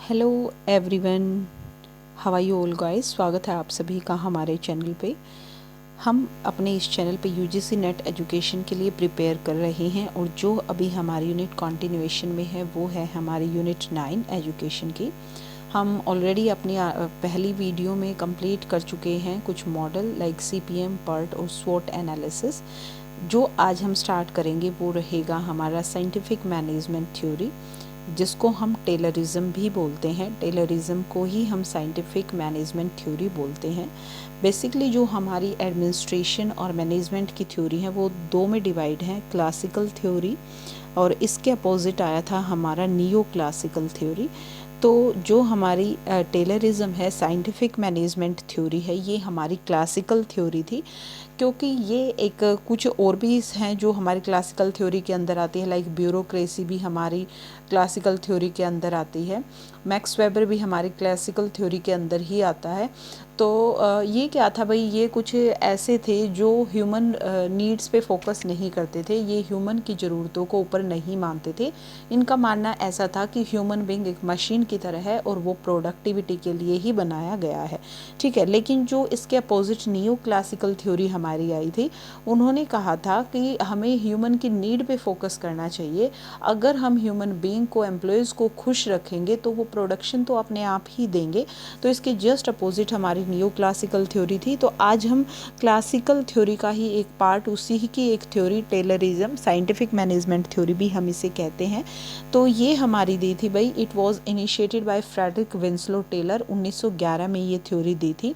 Hello everyone, how are you all guys. स्वागत है आप सभी का हमारे चैनल पे। हम अपने इस चैनल पे यूजीसी नेट एजुकेशन के लिए प्रिपेयर कर रहे हैं और जो अभी हमारी यूनिट कंटिन्यूएशन में है वो है हमारी यूनिट 9 एजुकेशन की। हम ऑलरेडी अपनी पहली वीडियो में कंप्लीट कर चुके हैं कुछ मॉडल लाइक सीपीएम, पर्ट और स्वॉट एनालिसिस। जो आज हम स्टार्ट करेंगे वो रहेगा हमारा साइंटिफिक मैनेजमेंट थ्योरी, जिसको हम टेलरिज्म भी बोलते हैं। टेलरिज्म को ही हम साइंटिफिक मैनेजमेंट थ्योरी बोलते हैं। बेसिकली जो हमारी एडमिनिस्ट्रेशन और मैनेजमेंट की थ्योरी है वो दो में डिवाइड है, क्लासिकल थ्योरी और इसके अपोजिट आया था हमारा नियो क्लासिकल थ्योरी। तो जो हमारी टेलरिज्म है, साइंटिफिक मैनेजमेंट थ्योरी है, ये हमारी क्लासिकल थ्योरी थी, क्योंकि ये एक कुछ और भी हैं जो हमारी क्लासिकल थ्योरी के अंदर आती है, लाइक ब्यूरोक्रेसी भी हमारी क्लासिकल थ्योरी के अंदर आती है, मैक्स वेबर भी हमारी क्लासिकल थ्योरी के अंदर ही आता है। तो ये क्या था भाई, ये कुछ ऐसे थे जो ह्यूमन नीड्स पे फोकस नहीं करते थे, ये ह्यूमन की ज़रूरतों को ऊपर नहीं मानते थे। इनका मानना ऐसा था कि ह्यूमन बीइंग एक मशीन की तरह है और वो प्रोडक्टिविटी के लिए ही बनाया गया है, ठीक है। लेकिन जो इसके अपोजिट नियो क्लासिकल थ्योरी हमारी आई थी, उन्होंने कहा था कि हमें ह्यूमन की नीड पे फोकस करना चाहिए। अगर हम ह्यूमन बीइंग को, एम्प्लॉयज़ को खुश रखेंगे तो वो प्रोडक्शन तो अपने आप ही देंगे। तो इसके जस्ट अपोजिट हमारी नियो क्लासिकल थ्योरी थी। तो आज हम क्लासिकल थ्योरी का ही एक पार्ट, उसी की एक theory Taylorism, scientific management theory भी हम इसे कहते हैं। तो ये हमारी दी थी भाई, it was initiated by Frederick Winslow Taylor, 1911 में ये थ्योरी दी थी।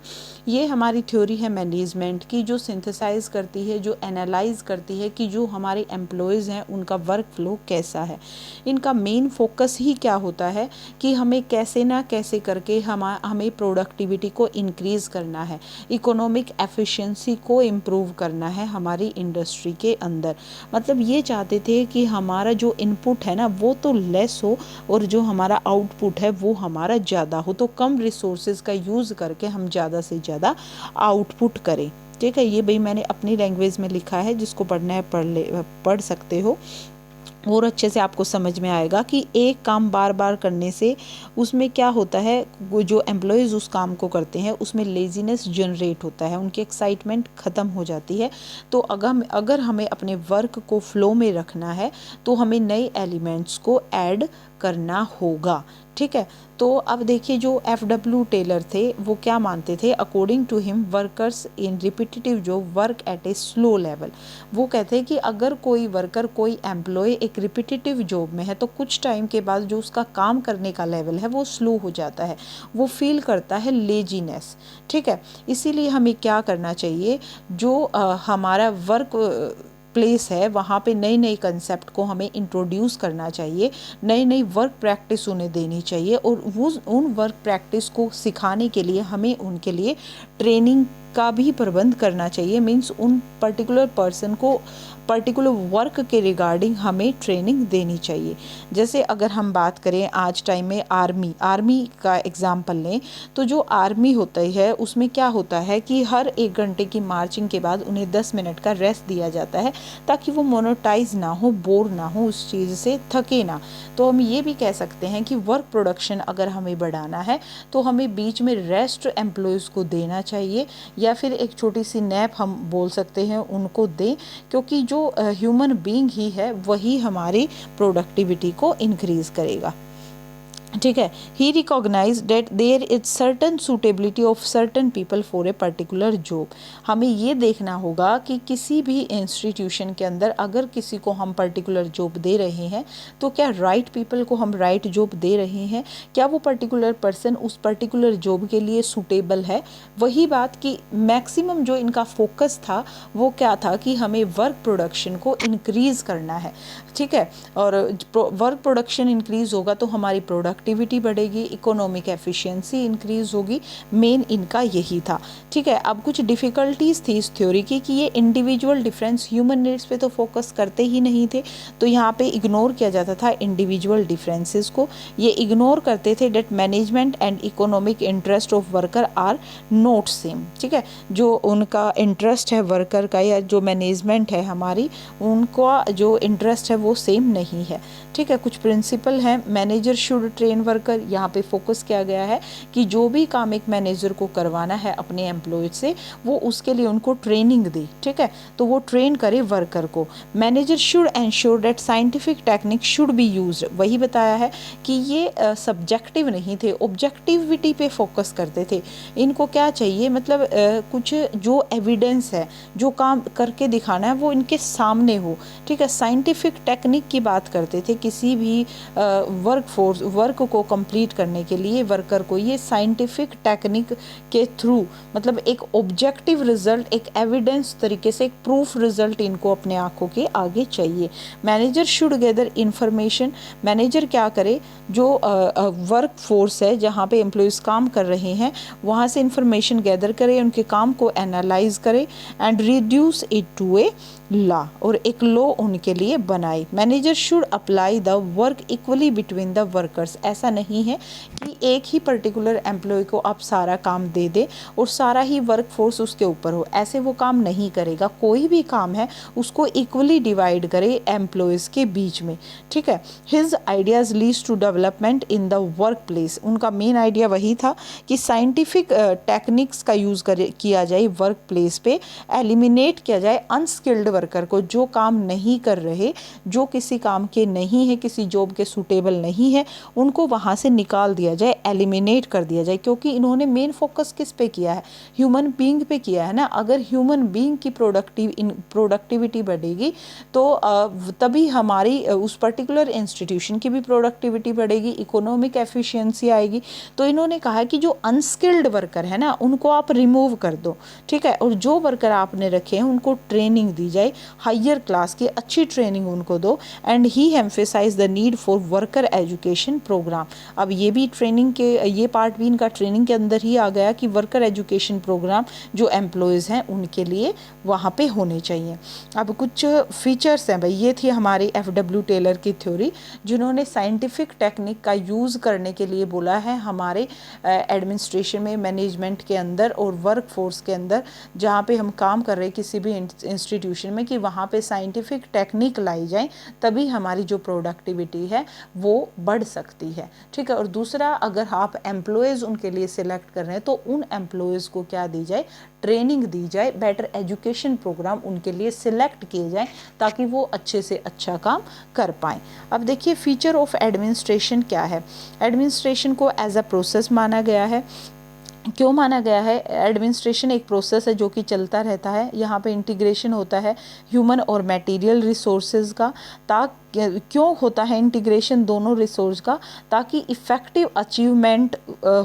ये हमारी थ्योरी है मैनेजमेंट की, जो सिंथेसाइज करती है, जो एनालाइज करती है कि जो हमारे एम्प्लॉयज़ हैं उनका वर्क फ्लो कैसा है। इनका मेन फोकस ही क्या होता है कि हमें कैसे ना कैसे करके हमें प्रोडक्टिविटी को इंक्रीज़ करना है, इकोनॉमिक एफिशिएंसी को इम्प्रूव करना है हमारी इंडस्ट्री के अंदर। मतलब ये चाहते थे कि हमारा जो इनपुट है ना वो तो लेस हो और जो हमारा आउटपुट है वो हमारा ज़्यादा हो। तो कम रिसोर्सेज का यूज़ करके हम ज़्यादा से ज़्यादा आउटपुट करें, ठीक है। ये भाई मैंने अपनी लैंग्वेज में लिखा है, जिसको पढ़ना है पढ़ सकते हो और अच्छे से आपको समझ में आएगा कि एक काम बार बार करने से उसमें क्या होता है, वो जो एम्प्लॉयज़ उस काम को करते हैं उसमें लेजीनेस जनरेट होता है, उनकी एक्साइटमेंट ख़त्म हो जाती है। तो अगर हमें अपने वर्क को फ्लो में रखना है तो हमें नए एलिमेंट्स को ऐड करना होगा, ठीक है। तो अब देखिए, जो F.W. टेलर थे वो क्या मानते थे, according to him workers in repetitive job work at a slow level. वो कहते हैं कि अगर कोई वर्कर, कोई एम्प्लॉय एक रिपीटेटिव जॉब में है तो कुछ टाइम के बाद जो उसका काम करने का लेवल है वो स्लो हो जाता है, वो फील करता है लेजीनेस, ठीक है। इसीलिए हमें क्या करना चाहिए, जो हमारा वर्क प्लेस है वहाँ पे नई नई कंसेप्ट को हमें इंट्रोड्यूस करना चाहिए, नई नई वर्क प्रैक्टिस उन्हें देनी चाहिए और वो उन वर्क प्रैक्टिस को सिखाने के लिए हमें उनके लिए ट्रेनिंग का भी प्रबंध करना चाहिए। मीन्स उन पर्टिकुलर पर्सन को पर्टिकुलर वर्क के रिगार्डिंग हमें ट्रेनिंग देनी चाहिए। जैसे अगर हम बात करें आज टाइम में आर्मी का एग्जाम्पल लें, तो जो आर्मी होता है उसमें क्या होता है कि हर 1 घंटे की मार्चिंग के बाद उन्हें 10 मिनट का रेस्ट दिया जाता है, ताकि वो मोनोटाइज ना हो, बोर ना हो, उस चीज़ से थके ना। तो हम ये भी कह सकते हैं कि वर्क प्रोडक्शन अगर हमें बढ़ाना है तो हमें बीच में रेस्ट एम्प्लॉयज़ को देना चाहिए, या फिर एक छोटी सी नैप हम बोल सकते हैं उनको दें, क्योंकि जो ह्यूमन बीइंग ही है वही हमारी प्रोडक्टिविटी को इंक्रीज करेगा, ठीक है। He recognize that there is certain suitability of certain people for a particular job. हमें ये देखना होगा कि किसी भी इंस्टीट्यूशन के अंदर अगर किसी को हम पर्टिकुलर जॉब दे रहे हैं तो क्या राइट पीपल को हम राइट जॉब दे रहे हैं, क्या वो पर्टिकुलर पर्सन उस पर्टिकुलर जॉब के लिए सूटेबल है। वही बात कि मैक्सिमम जो इनका फोकस था वो क्या था कि हमें वर्क प्रोडक्शन को इंक्रीज़ करना है, ठीक है। और वर्क प्रोडक्शन इंक्रीज़ होगा तो हमारी प्रोडक्टिविटी बढ़ेगी, इकोनॉमिक एफिशिएंसी इंक्रीज़ होगी, मेन इनका यही था, ठीक है। अब कुछ डिफ़िकल्टीज़ थी इस थ्योरी की कि ये इंडिविजुअल डिफरेंस, ह्यूमन नीड्स पे तो फोकस करते ही नहीं थे, तो यहाँ पे इग्नोर किया जाता था इंडिविजुअल डिफरेंसेस को। ये इग्नोर करते थे that management and economic interest of worker are not same, ठीक है। जो उनका इंटरेस्ट है वर्कर का या जो मैनेजमेंट है हमारी, उनका जो इंटरेस्ट है वो सेम नहीं है, ठीक है। कुछ प्रिंसिपल हैं, manager should train train worker, यहाँ पे फोकस किया गया है कि जो भी काम एक मैनेजर को करवाना है अपने एम्प्लॉयज से, वो उसके लिए उनको ट्रेनिंग दे, ठीक है, तो वो ट्रेन करे वर्कर को। Manager should ensure that scientific technique should be used, वही बताया है कि ये सब्जेक्टिव नहीं थे, ऑब्जेक्टिविटी पे फोकस करते थे। इनको क्या चाहिए, मतलब कुछ जो एविडेंस है, जो काम करके दिखाना है वो इनके सामने हो, ठीक है। साइंटिफिक टेक्निक की बात करते थे, किसी भी वर्क को कंप्लीट करने के लिए वर्कर को ये साइंटिफिक टेक्निक के थ्रू, मतलब एक ऑब्जेक्टिव रिजल्ट, एक एविडेंस तरीके से, एक प्रूफ रिजल्ट इनको अपने आंखों के आगे चाहिए। Manager should gather information, manager क्या करे, जो वर्क फोर्स है जहाँ पे एम्प्लॉयज़ काम कर रहे हैं वहाँ से इंफॉर्मेशन गैदर करे, उनके काम को एनालाइज करे and reduce it to a law, और एक लॉ उनके लिए बनाए। Manager should apply the work equally between the workers, ऐसा नहीं है कि एक ही पर्टिकुलर एम्प्लॉय को आप सारा काम दे दे और सारा ही वर्क फोर्स उसके ऊपर हो, ऐसे वो काम नहीं करेगा। कोई भी काम है उसको इक्वली डिवाइड करे एम्प्लॉयज़ के बीच में, ठीक है। His ideas leads to development in the work place, उनका मेन आइडिया वही था कि साइंटिफिक टेक्निक्स का यूज़ किया जाए वर्क प्लेस पे, एलिमिनेट किया जाए अनस्किल्ड वर्कर को, जो काम नहीं कर रहे, जो किसी काम के नहीं है, किसी जॉब के सूटेबल नहीं है, उनको वहाँ से निकाल दिया जाए, एलिमिनेट कर दिया जाए। क्योंकि इन्होंने मेन फोकस किस पे किया है, ह्यूमन बीइंग पे किया है ना। अगर ह्यूमन बीइंग की प्रोडक्टिविटी बढ़ेगी तो तभी हमारी उस पर्टिकुलर इंस्टीट्यूशन की भी प्रोडक्टिविटी बढ़ेगी, इकोनॉमिक एफिशिएंसी आएगी। तो इन्होंने कहा कि जो अनस्किल्ड वर्कर है ना उनको आप रिमूव कर दो, ठीक है, और जो वर्कर आपने रखे हैं उनको ट्रेनिंग दी जाए, हायर क्लास की अच्छी ट्रेनिंग उनको दो। And he emphasise the need for worker education programme. अब ये भी ट्रेनिंग के, ये पार्ट भी इनका ट्रेनिंग के अंदर ही आ गया कि वर्कर एजुकेशन प्रोग्राम जो एम्प्लॉयज़ हैं उनके लिए वहाँ पे होने चाहिए। अब कुछ फीचर्स हैं भाई, ये थी हमारी FW टेलर की थ्योरी, जिन्होंने साइंटिफिक टेक्निक का यूज़ करने के लिए बोला है हमारे एडमिनिस्ट्रेशन में, मैनेजमेंट के अंदर और वर्क फोर्स के अंदर, जहाँ पे हम काम कर रहे हैं किसी भी इंस्टीट्यूशन में, कि वहाँ पे साइंटिफिक टेक्निक लाई जाए, तभी हमारी जो प्रोडक्टिविटी है वो बढ़ सकती है, ठीक है। और दूसरा, अगर आप एम्प्लॉयज़ उनके लिए सिलेक्ट कर रहे हैं तो उन एम्प्लॉयज़ को क्या दी जाए, ट्रेनिंग दी जाए, बेटर एजुकेशन प्रोग्राम उनके लिए सिलेक्ट किए जाएं ताकि वो अच्छे से अच्छा काम कर पाएँ। अब देखिए फीचर ऑफ एडमिनिस्ट्रेशन क्या है। एडमिनिस्ट्रेशन को एज अ प्रोसेस माना गया है। क्यों माना गया है? एडमिनिस्ट्रेशन एक प्रोसेस है जो कि चलता रहता है। यहाँ पे इंटीग्रेशन होता है ह्यूमन और मटेरियल रिसोर्सेज का। क्यों होता है इंटीग्रेशन दोनों रिसोर्स का? ताकि इफ़ेक्टिव अचीवमेंट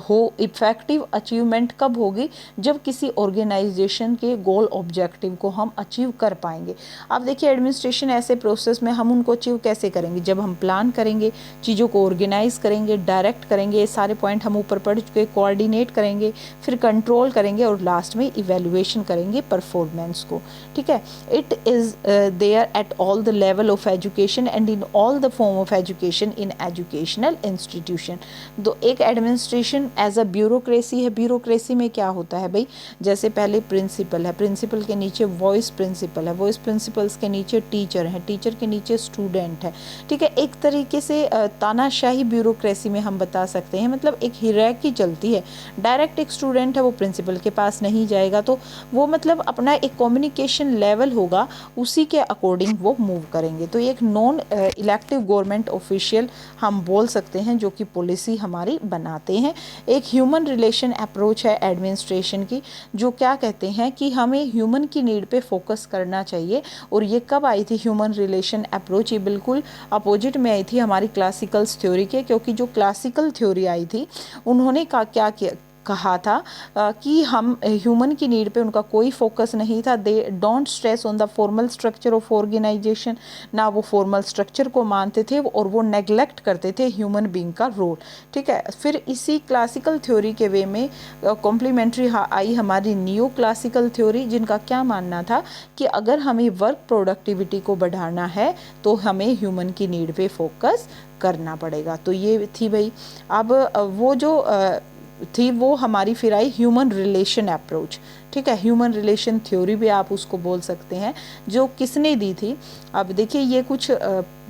हो। इफ़ेक्टिव अचीवमेंट कब होगी? जब किसी ऑर्गेनाइजेशन के गोल ऑब्जेक्टिव को हम अचीव कर पाएंगे। अब देखिए एडमिनिस्ट्रेशन ऐसे प्रोसेस में हम उनको अचीव कैसे करेंगे? जब हम प्लान करेंगे, चीज़ों को ऑर्गेनाइज करेंगे, डायरेक्ट करेंगे, ये सारे पॉइंट हम ऊपर पढ़ चुके, कोऑर्डिनेट करेंगे, फिर कंट्रोल करेंगे और लास्ट में इवेल्युएशन करेंगे परफॉर्मेंस को, ठीक है। It is there at all the level of education and in all the form of education in educational institution. तो एक एडमिनिस्ट्रेशन एज अ ब्यूरोक्रेसी है। ब्यूरोक्रेसी में क्या होता है भाई? जैसे पहले प्रिंसिपल है, प्रिंसिपल के नीचे वॉइस प्रिंसिपल है, वॉइस प्रिंसिपल्स के नीचे टीचर है, टीचर के नीचे स्टूडेंट है, ठीक है। एक तरीके से तानाशाही ब्यूरोक्रेसी में हम बता सकते हैं, मतलब एक हियरार्की चलती है। डायरेक्ट एक स्टूडेंट है वो प्रिंसिपल के पास नहीं जाएगा, तो वो मतलब अपना एक कम्युनिकेशन लेवल होगा, उसी के अकॉर्डिंग वो मूव करेंगे। तो एक नॉन इलेक्टिव गवर्नमेंट ऑफिशियल हम बोल सकते हैं जो कि पॉलिसी हमारी बनाते हैं। एक ह्यूमन रिलेशन अप्रोच है एडमिनिस्ट्रेशन की, जो क्या कहते हैं कि हमें ह्यूमन की नीड पे फोकस करना चाहिए। और ये कब आई थी ह्यूमन रिलेशन अप्रोच? ये बिल्कुल अपोजिट में आई थी हमारी क्लासिकल्स थ्योरी के, क्योंकि जो क्लासिकल थ्योरी आई थी उन्होंने क्या कहा था कि हम ह्यूमन की नीड पे उनका कोई फोकस नहीं था। They don't stress on the formal structure of organisation, ना वो फॉर्मल स्ट्रक्चर को मानते थे और वो नेग्लेक्ट करते थे ह्यूमन बीइंग का रोल, ठीक है। फिर इसी क्लासिकल थ्योरी के वे में कॉम्प्लीमेंट्री आई हमारी नियो क्लासिकल थ्योरी, जिनका क्या मानना था कि अगर हमें वर्क प्रोडक्टिविटी को बढ़ाना है तो हमें ह्यूमन की नीड पे फोकस करना पड़ेगा। तो ये थी भाई। अब वो जो थी वो हमारी फिर आई ह्यूमन रिलेशन अप्रोच, ठीक है। ह्यूमन रिलेशन थ्योरी भी आप उसको बोल सकते हैं, जो किसने दी थी? अब देखिए ये कुछ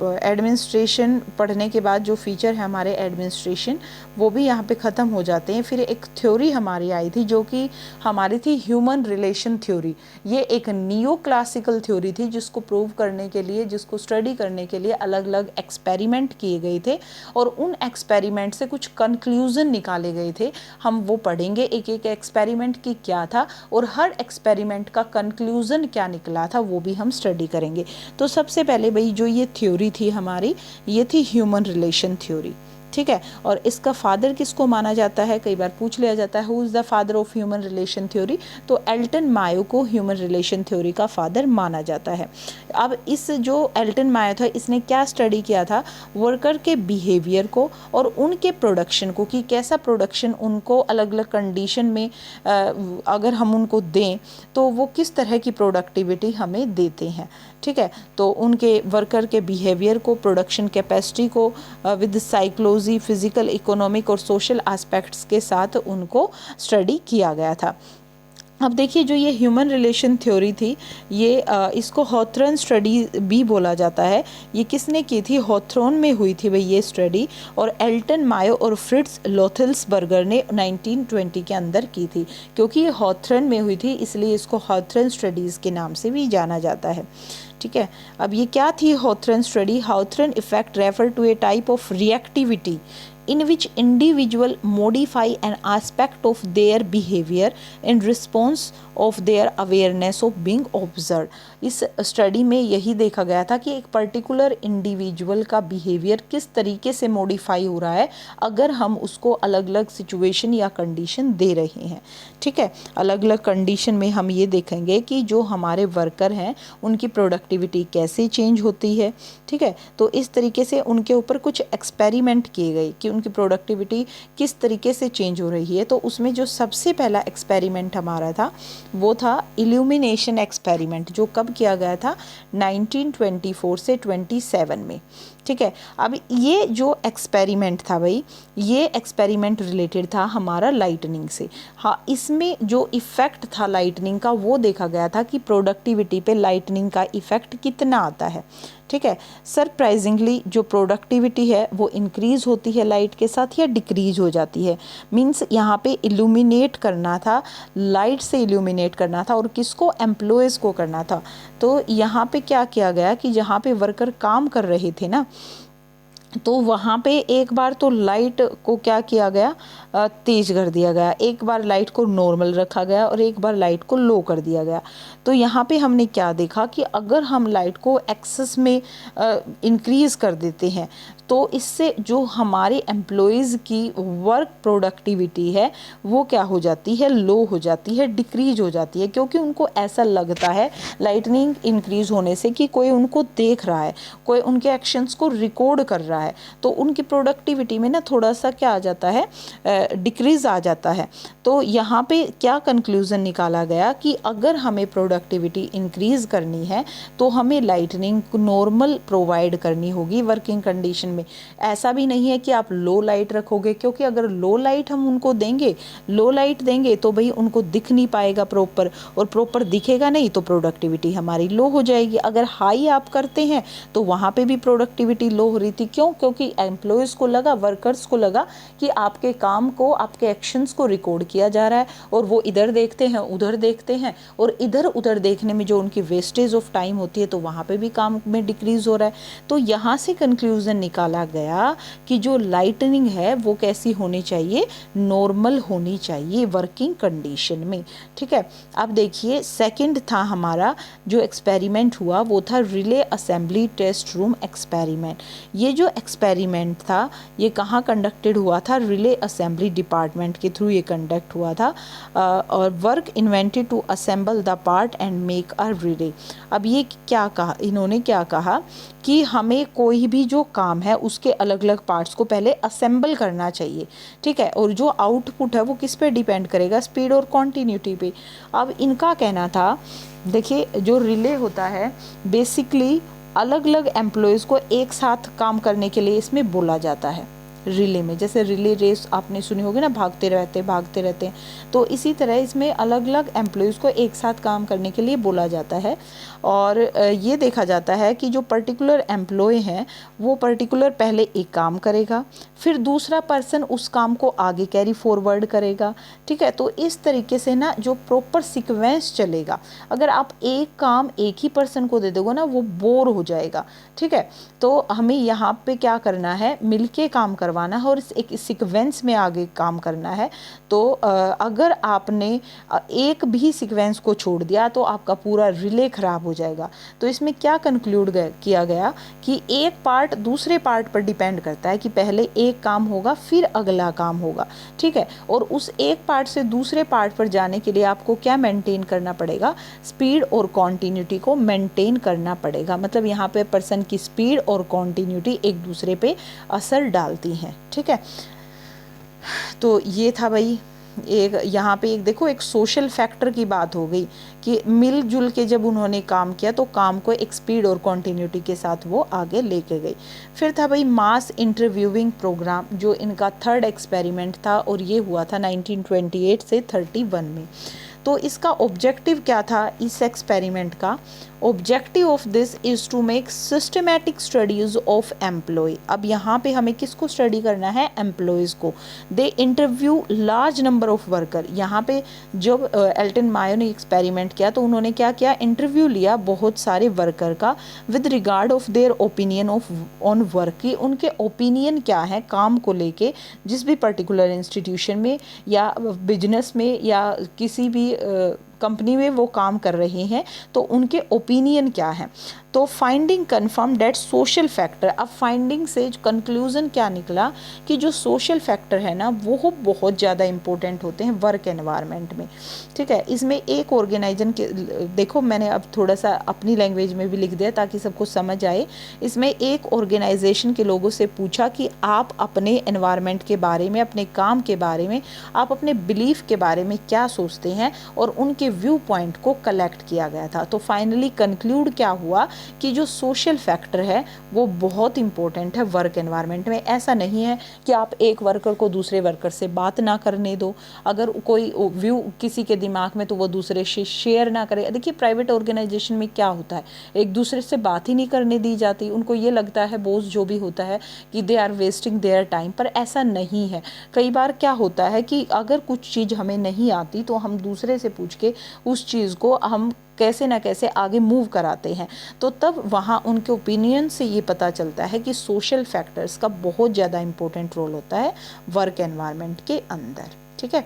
एडमिनिस्ट्रेशन पढ़ने के बाद जो फीचर है हमारे एडमिनिस्ट्रेशन, वो भी यहाँ पे ख़त्म हो जाते हैं। फिर एक थ्योरी हमारी आई थी जो कि हमारी थी ह्यूमन रिलेशन थ्योरी। ये एक नियो क्लासिकल थ्योरी थी जिसको प्रूव करने के लिए, जिसको स्टडी करने के लिए अलग अलग एक्सपेरिमेंट किए गए थे और उन एक्सपेरिमेंट से कुछ कंक्लूजन निकाले गए थे। हम वो पढ़ेंगे एक एक एक्सपेरिमेंट की क्या था और हर एक्सपेरिमेंट का कंक्लूजन क्या निकला था, वो भी हम स्टडी करेंगे। तो सबसे पहले भाई जो ये थ्योरी थी हमारी, ये थी ह्यूमन रिलेशन थ्योरी, ठीक है। और इसका फादर किसको माना जाता है, कई बार पूछ लिया जाता है who is the father of human relation theory, तो एल्टन मायो को ह्यूमन रिलेशन थ्योरी का फादर माना जाता है। अब इस जो एल्टन मायो था, इसने क्या स्टडी किया था, वर्कर के बिहेवियर को और उनके प्रोडक्शन को, कि कैसा प्रोडक्शन उनको अलग अलग कंडीशन में अगर हम उनको दें तो वो किस तरह की प्रोडक्टिविटी हमें देते हैं, ठीक है। तो उनके वर्कर के बिहेवियर को, प्रोडक्शन कैपेसिटी को विद साइकोलॉजी, फिजिकल, इकोनॉमिक और सोशल एस्पेक्ट्स के साथ उनको स्टडी किया गया था। अब देखिए जो ये ह्यूमन रिलेशन थ्योरी थी, ये इसको हॉथरन स्टडी भी बोला जाता है। ये किसने की थी, हॉथरन में हुई थी भाई ये स्टडी, और एल्टन मायो और फ्रिट्ज लोथेल्सबर्गर ने 1920 के अंदर की थी। क्योंकि ये हॉथरन में हुई थी इसलिए इसको हॉथरन स्टडीज़ के नाम से भी जाना जाता है, ठीक है। अब ये क्या थी Hawthorne study, Hawthorne effect refer to a type of reactivity in which individual modify an aspect of their behavior in response of their awareness of being observed। इस स्टडी में यही देखा गया था कि एक पर्टिकुलर इंडिविजुअल का बिहेवियर किस तरीके से मॉडिफाई हो रहा है अगर हम उसको अलग अलग सिचुएशन या कंडीशन दे रहे हैं, ठीक है। अलग अलग कंडीशन में हम ये देखेंगे कि जो हमारे वर्कर हैं उनकी प्रोडक्टिविटी कैसे चेंज होती है, ठीक है। तो इस तरीके से उनके ऊपर कुछ एक्सपेरिमेंट किए गए कि उनकी प्रोडक्टिविटी किस तरीके से चेंज हो रही है। तो उसमें जो सबसे पहला एक्सपेरिमेंट हमारा था वो था इल्यूमिनेशन एक्सपेरिमेंट, जो कब किया गया था 1924 से 27 में, ठीक है। अब ये जो एक्सपेरिमेंट था भाई, ये एक्सपेरिमेंट रिलेटेड था हमारा लाइटनिंग से। हाँ, इसमें जो इफ़ेक्ट था लाइटनिंग का वो देखा गया था कि प्रोडक्टिविटी पे लाइटनिंग का इफ़ेक्ट कितना आता है, ठीक है। सरप्राइजिंगली जो प्रोडक्टिविटी है वो इंक्रीज़ होती है लाइट के साथ या डिक्रीज़ हो जाती है। मींस यहाँ पे इल्यूमिनेट करना था, लाइट से इल्यूमिनेट करना था और किसको, एम्प्लॉयज़ को करना था। तो यहाँ पे क्या किया गया कि जहाँ पे वर्कर काम कर रहे थे ना, तो वहाँ पे एक बार तो लाइट को क्या किया गया, तेज़ कर दिया गया, एक बार लाइट को नॉर्मल रखा गया और एक बार लाइट को लो कर दिया गया। तो यहाँ पे हमने क्या देखा कि अगर हम लाइट को एक्सेस में इंक्रीज़ कर देते हैं तो इससे जो हमारे एम्प्लॉयज़ की वर्क प्रोडक्टिविटी है वो क्या हो जाती है, लो हो जाती है, डिक्रीज हो जाती है, क्योंकि उनको ऐसा लगता है लाइटनिंग इंक्रीज़ होने से कि कोई उनको देख रहा है, कोई उनके एक्शंस को रिकॉर्ड कर रहा है, तो उनकी प्रोडक्टिविटी में ना थोड़ा सा क्या आ जाता है, डिक्रीज़ आ जाता है। तो यहाँ पे क्या कंक्लूज़न निकाला गया कि अगर हमें प्रोडक्टिविटी इंक्रीज़ करनी है तो हमें लाइटनिंग नॉर्मल प्रोवाइड करनी होगी वर्किंग कंडीशन में। ऐसा भी नहीं है कि आप लो लाइट रखोगे, क्योंकि अगर लो लाइट हम उनको देंगे, लो लाइट देंगे तो भाई उनको दिख नहीं पाएगा प्रॉपर, और प्रॉपर दिखेगा नहीं तो प्रोडक्टिविटी हमारी लो हो जाएगी। अगर हाई आप करते हैं तो वहाँ पे भी प्रोडक्टिविटी लो हो रही थी। क्यों? क्योंकि एम्प्लॉयज़ को लगा, वर्कर्स को लगा कि आपके काम को, आपके एक्शंस को रिकॉर्ड किया जा रहा है, और वो इधर देखते हैं, उधर देखते हैं, और इधर उधर देखने में जो उनकी वेस्टेज ऑफ टाइम होती है तो वहाँ पे भी काम में डिक्रीज़ हो रहा है। तो यहाँ से कंक्लूजन निकाला गया कि जो लाइटनिंग है वो कैसी होनी चाहिए, नॉर्मल होनी चाहिए वर्किंग कंडीशन में, ठीक है। अब देखिए सेकंड था हमारा जो एक्सपेरिमेंट हुआ वो था relay assembly test room experiment. ये जो एक्सपेरिमेंट था ये कहाँ कंडक्टेड हुआ था, रिले असेंबली डिपार्टमेंट के थ्रू ये कंडक्ट हुआ था, और work invented to assemble the part and make a relay. अब ये क्या कहा, इन्होंने क्या कहा कि हमें कोई भी जो काम है उसके अलग अलग पार्ट्स को पहले असेंबल करना चाहिए, ठीक है, और जो आउटपुट है वो किस पे डिपेंड करेगा, स्पीड और कॉन्टीन्यूटी पे। अब इनका कहना था, देखिए जो रिले होता है बेसिकली अलग अलग एम्प्लॉयज़ को एक साथ काम करने के लिए इसमें बोला जाता है, रिले में। जैसे रिले रेस आपने सुनी होगी ना, भागते रहते हैं, तो इसी तरह इसमें अलग अलग एम्प्लॉयज़ को एक साथ काम करने के लिए बोला जाता है। और ये देखा जाता है कि जो पर्टिकुलर एम्प्लॉय हैं वो पर्टिकुलर पहले एक काम करेगा, फिर दूसरा पर्सन उस काम को आगे कैरी फॉरवर्ड करेगा, ठीक है। तो इस तरीके से ना जो प्रॉपर सीक्वेंस चलेगा। अगर आप एक काम एक ही पर्सन को दे दोगे ना, वो बोर हो जाएगा, ठीक है। तो हमें यहाँ पे क्या करना है, मिलके काम करवाना है और एक सीक्वेंस में आगे काम करना है। तो अगर आपने एक भी सीक्वेंस को छोड़ दिया तो आपका पूरा रिले ख़राब हो जाएगा। तो इसमें क्या कंक्लूड किया गया कि एक पार्ट दूसरे पार्ट पर डिपेंड करता है कि पहले एक काम होगा फिर अगला काम होगा, ठीक है। और उस एक पार्ट से दूसरे पार्ट पर जाने के लिए आपको क्या मेंटेन करना पड़ेगा, स्पीड और कॉन्टीन्यूटी को मेंटेन करना पड़ेगा। मतलब यहाँ पे पर्सन की स्पीड और कॉन्टीन्यूटी एक दूसरे पे असर डालती हैं, ठीक है। तो ये था भाई एक, यहाँ पे एक देखो एक सोशल फैक्टर की बात हो गई कि मिलजुल के जब उन्होंने काम किया तो काम को एक स्पीड और कॉन्टीन्यूटी के साथ वो आगे लेके गई। फिर था भाई मास इंटरव्यूइंग प्रोग्राम, जो इनका थर्ड एक्सपेरिमेंट था और ये हुआ था 1928 से 31 में। तो इसका ऑब्जेक्टिव क्या था इस एक्सपेरिमेंट का, objective of this is to make systematic studies of employ. अब यहाँ पे हमें किसको स्टडी करना है, एम्प्लॉयज़ को। They interview large number of worker. यहाँ पे जब एल्टन मायो ने एक्सपेरिमेंट किया तो उन्होंने क्या किया, इंटरव्यू लिया बहुत सारे वर्कर का with regard of their opinion of on work, की उनके ओपिनियन क्या है काम को लेके, जिस भी पर्टिकुलर इंस्टीट्यूशन में या बिजनेस में या किसी भी कंपनी में वो काम कर रहे हैं, तो उनके ओपिनियन क्या है। तो finding confirm that social factor, अब फाइंडिंग से कंक्लूजन क्या निकला कि जो सोशल फैक्टर है ना वो बहुत ज़्यादा इंपॉर्टेंट होते हैं वर्क एनवायरनमेंट में, ठीक है। इसमें एक ऑर्गेनाइजेशन के, देखो मैंने अब थोड़ा सा अपनी लैंग्वेज में भी लिख दिया ताकि सबको समझ आए। इसमें एक ऑर्गेनाइजेशन के लोगों से पूछा कि आप अपने एनवायरनमेंट के बारे में, अपने काम के बारे में, आप अपने बिलीफ के बारे में क्या सोचते हैं, और उनके व्यू पॉइंट को कलेक्ट किया गया था। तो फाइनली कंक्लूड क्या हुआ कि जो सोशल फैक्टर है वो बहुत इंपॉर्टेंट है वर्क एनवायरनमेंट में। ऐसा नहीं है कि आप एक वर्कर को दूसरे वर्कर से बात ना करने दो, अगर कोई व्यू किसी के दिमाग में तो वो दूसरे से शेयर ना करे। देखिए प्राइवेट ऑर्गेनाइजेशन में क्या होता है, एक दूसरे से बात ही नहीं करने दी जाती, उनको ये लगता है बॉस जो भी होता है कि they are wasting their time, पर ऐसा नहीं है। कई बार क्या होता है कि अगर कुछ चीज़ हमें नहीं आती तो हम दूसरे से पूछ के उस चीज़ को हम कैसे ना कैसे आगे मूव कराते हैं। तो तब वहाँ उनके ओपिनियन से ये पता चलता है कि सोशल फैक्टर्स का बहुत ज़्यादा इंपॉर्टेंट रोल होता है वर्क एनवायरनमेंट के अंदर, ठीक है।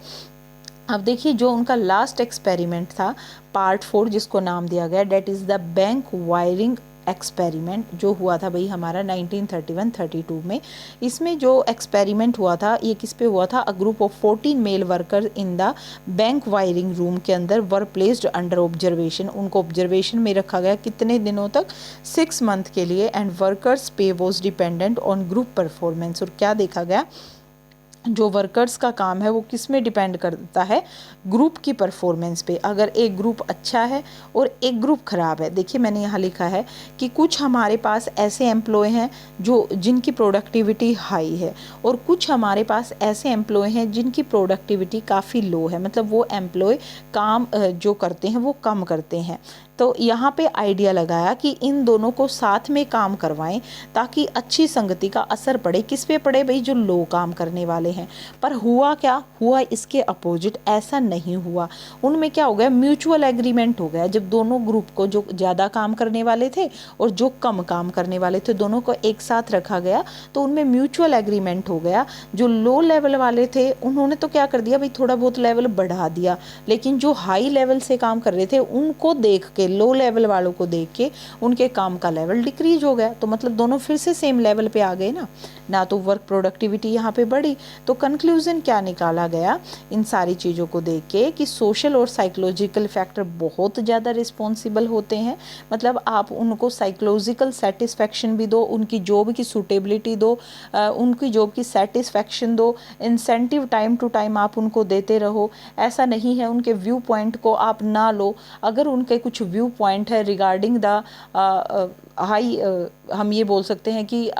अब देखिए जो उनका लास्ट एक्सपेरिमेंट था पार्ट 4, जिसको नाम दिया गया that is the bank wiring experiment, जो हुआ था भाई हमारा 1931-32 में। इसमें जो एक्सपेरिमेंट हुआ था ये किस पे हुआ था, a group of 14 male worker in the bank wiring room के अंदर वर प्लेस्ड अंडर ऑब्जर्वेशन। उनको ऑब्जर्वेशन में रखा गया कितने दिनों तक, 6 मंथ के लिए। एंड वर्कर्स पे was dependent on group performance. और क्या देखा गया, जो वर्कर्स का काम है वो किस में डिपेंड करता है, ग्रुप की परफॉर्मेंस पे। अगर एक ग्रुप अच्छा है और एक ग्रुप ख़राब है, देखिए मैंने यहाँ लिखा है कि कुछ हमारे पास ऐसे एम्प्लॉय हैं जो जिनकी प्रोडक्टिविटी हाई है, और कुछ हमारे पास ऐसे एम्प्लॉय हैं जिनकी प्रोडक्टिविटी काफ़ी लो है, मतलब वो एम्प्लॉय काम जो करते हैं वो कम करते हैं। तो यहाँ पे आइडिया लगाया कि इन दोनों को साथ में काम करवाएं ताकि अच्छी संगति का असर पड़े। किस पे पड़े भाई, जो लो काम करने वाले हैं। पर हुआ क्या, हुआ इसके अपोजिट, ऐसा नहीं हुआ। उनमें क्या हो गया, म्यूचुअल एग्रीमेंट हो गया। जब दोनों ग्रुप को, जो ज़्यादा काम करने वाले थे और जो कम काम करने वाले थे, दोनों को एक साथ रखा गया तो उनमें म्यूचुअल एग्रीमेंट हो गया। जो लो लेवल वाले थे उन्होंने तो क्या कर दिया भाई, थोड़ा बहुत लेवल बढ़ा दिया, लेकिन जो हाई लेवल से काम कर रहे थे उनको देख के, लो लेवल वालों को देख के उनके काम का लेवल डिक्रीज हो गया। तो मतलब दोनों फिर से सेम लेवल पे आ गए ना तो वर्क प्रोडक्टिविटी यहाँ पे बढ़ी। तो कंक्लूजन क्या निकाला गया इन सारी चीज़ों को देख के, कि सोशल और साइकोलॉजिकल फैक्टर बहुत ज़्यादा रिस्पॉन्सिबल होते हैं। मतलब आप उनको साइकोलॉजिकल सेटिस्फेक्शन भी दो, उनकी जॉब की सूटेबिलिटी दो, उनकी जॉब की सेटिस्फेक्शन दो, इंसेंटिव टाइम टू टाइम आप उनको देते रहो। ऐसा नहीं है उनके व्यू पॉइंट को आप ना लो। अगर उनके कुछ व्यू पॉइंट है रिगार्डिंग द हाई, हम ये बोल सकते हैं कि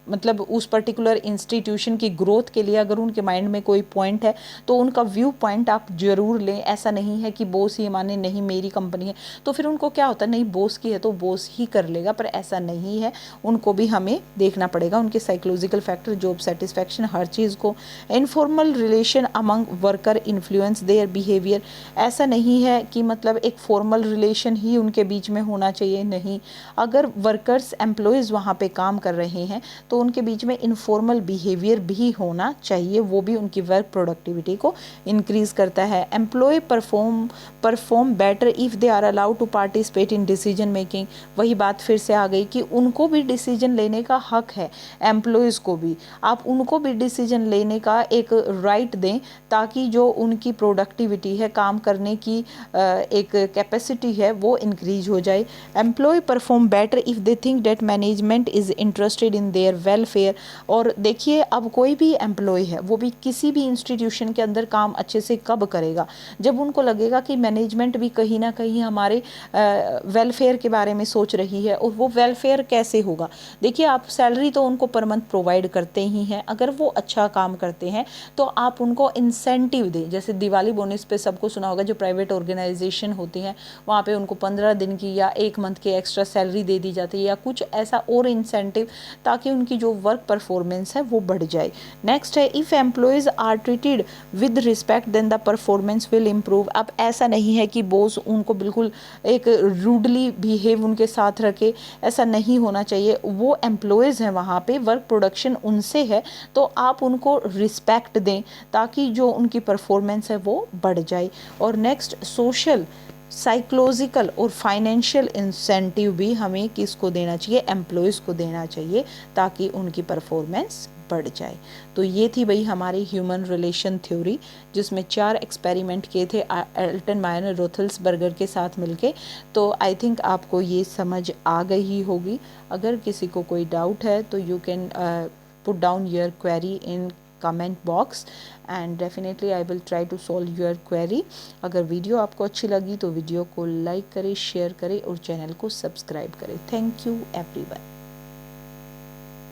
मतलब उस पर्टिकुलर इंस्टीट्यूशन की ग्रोथ के लिए अगर उनके माइंड में कोई पॉइंट है तो उनका व्यू पॉइंट आप ज़रूर लें। ऐसा नहीं है कि बॉस ही माने नहीं मेरी कंपनी है तो फिर उनको क्या होता है, नहीं बॉस की है तो बॉस ही कर लेगा, पर ऐसा नहीं है। उनको भी हमें देखना पड़ेगा उनके साइकोलॉजिकल फैक्टर, जॉब सेटिस्फैक्शन, हर चीज़ को। Informal relation among worker influence their behaviour. ऐसा नहीं है कि मतलब एक फॉर्मल रिलेशन ही उनके बीच में होना चाहिए, नहीं। अगर वर्कर्स एम्प्लॉयज़ वहाँ पे काम कर रहे हैं तो उनके बीच में इनफॉर्मल बिहेवियर भी होना चाहिए, वो भी उनकी वर्क प्रोडक्टिविटी को इंक्रीज़ करता है। Employ perform better if they are allowed to participate in decision making. वही बात फिर से आ गई कि उनको भी डिसीजन लेने का हक है, एम्प्लॉयज़ को भी। आप उनको भी डिसीजन लेने का एक राइट दें ताकि जो उनकी प्रोडक्टिविटी है, काम करने की एक कैपेसिटी है, वो इंक्रीज हो जाए। Employ perform better if they think that management is interested in their welfare. और देखिए अब कोई भी एम्प्लॉय है वो भी किसी भी इंस्टीट्यूशन के अंदर काम अच्छे से कब करेगा, जब उनको लगेगा कि मैनेजमेंट भी कहीं ना कहीं हमारे वेलफेयर के बारे में सोच रही है। और वो वेलफेयर कैसे होगा, देखिए आप सैलरी तो उनको पर मंथ प्रोवाइड करते ही हैं, अगर वो अच्छा काम करते हैं तो आप उनको इंसेंटिव दें। जैसे दिवाली बोनस पे सबको सुना होगा, जो प्राइवेट ऑर्गेनाइजेशन होती हैं वहाँ पे उनको 15 दिन की या 1 मंथ की एक्स्ट्रा सैलरी दे दी जाती है या कुछ ऐसा और इंसेंटिव, ताकि उनकी जो वर्क परफॉर्मेंस है वो बढ़ जाए। नेक्स्ट है if employees are treated with respect then the performance will improve. अब ऐसा नहीं है कि बॉस उनको बिल्कुल एक रूडली बिहेव उनके साथ रखे, ऐसा नहीं होना चाहिए। वो एम्प्लॉयज़ हैं वहाँ पे, वर्क प्रोडक्शन उनसे है तो आप उनको रिस्पेक्ट दें ताकि जो उनकी परफॉर्मेंस है वो बढ़ जाए। और नेक्स्ट सोशल, साइकोलॉजिकल और फाइनेंशियल इंसेंटिव भी हमें किसको देना चाहिए, एम्प्लॉयज़ को देना चाहिए ताकि उनकी परफॉर्मेंस बढ़ जाए। तो ये थी भाई हमारी ह्यूमन रिलेशन थ्योरी, जिसमें 4 एक्सपेरिमेंट किए थे एल्टन मायर रोथल्सबर्गर के साथ मिलके। तो आई थिंक आपको ये समझ आ गई ही होगी। अगर किसी को कोई डाउट है तो you can put down your query in comment box and definitely I will try to solve your query. अगर वीडियो आपको अच्छी लगी तो वीडियो को लाइक करें, शेयर करें और चैनल को सब्सक्राइब करें। Thank you everyone.